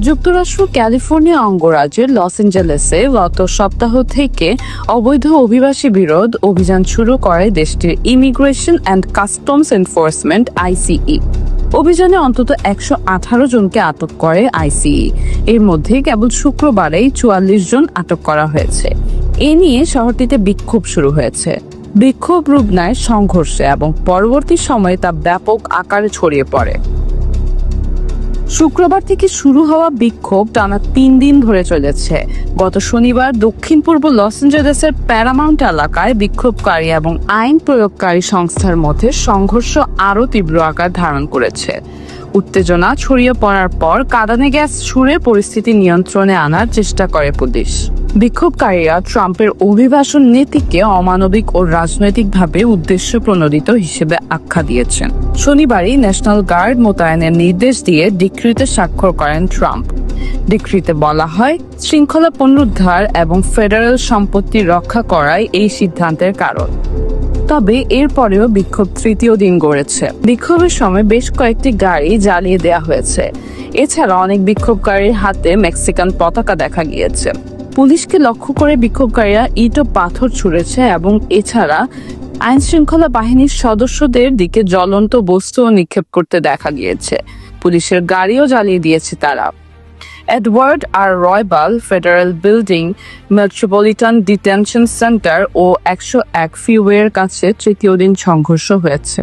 যুক্তরাষ্ট্র ক্যালিফোর্নিয়া অঙ্গরাজ্যের লস অ্যাঞ্জেলেসে গত সপ্তাহ থেকে অবৈধ অভিবাসী বিরোধ অভিযান শুরু করে দেশটির ইমিগ্রেশন অ্যান্ড কাস্টমস এনফোর্সমেন্ট আইসিই। অভিযানে অন্তত 118 জনকে আটক করে আইসিই। এর মধ্যে কেবল শুক্রবারেই 44 জন আটক করা হয়েছে। এ নিয়ে শহরটিতে বিক্ষোভ শুরু হয়েছে। বিক্ষোভ রূপ নেয় সংঘর্ষে এবং পরবর্তী সময়ে তা ব্যাপক আকারে ছড়িয়ে পড়ে। শুক্রবার থেকে শুরু হওয়া বিক্ষোভ টানা 3 দিন ধরে চলেছে। গত শনিবার দক্ষিণ পূর্ব লস অ্যাঞ্জেলেসের প্যারামাউন্ট এলাকায় বিক্ষোভকারী এবং আইন প্রয়োগকারী সংস্থার মধ্যে সংঘর্ষ আরও তীব্র আকার ধারণ করেছে। উত্তেজনা ছড়িয়ে পড়ার পর কাঁদানে গ্যাস ছুড়ে পরিস্থিতি নিয়ন্ত্রণে আনার চেষ্টা করে পুলিশ। বিক্ষোভকারীরা ট্রাম্পের অভিবাসন নীতিকে অমানবিক ও রাজনৈতিকভাবে উদ্দেশ্য প্রণোদিত হিসেবে আখ্যা দিয়েছেন। শনিবারই ন্যাশনাল গার্ড মোতায়েনের নির্দেশ দিয়ে ডিক্রিতে স্বাক্ষর করেন ট্রাম্প। ডিক্রিতে বলা হয়, শৃঙ্খলা পুনরুদ্ধার এবং ফেডারেল সম্পত্তি রক্ষা করাই এই সিদ্ধান্তের কারণ। তবে এরপরেও বিক্ষোভ তৃতীয় দিন গড়েছে। বিক্ষোভের সময় বেশ কয়েকটি গাড়ি জ্বালিয়ে দেওয়া হয়েছে। এছাড়া অনেক বিক্ষোভকারীর হাতে মেক্সিকান পতাকা দেখা গিয়েছে। পুলিশকে লক্ষ্য করে বিক্ষোভকারীরা ইট ও পাথর ছুঁড়েছে এবং এছাড়া আইন শৃঙ্খলা বাহিনীর সদস্যদের দিকে জ্বলন্ত বস্তুও নিক্ষেপ করতে দেখা গিয়েছে। পুলিশের গাড়িও জ্বালিয়ে দিয়েছে তারা। Edward R Roybal federal building, metropolitan detention centre ও 101 ফ্রিওয়ের কাছে তৃতীয় দিন সংঘর্ষ হয়েছে।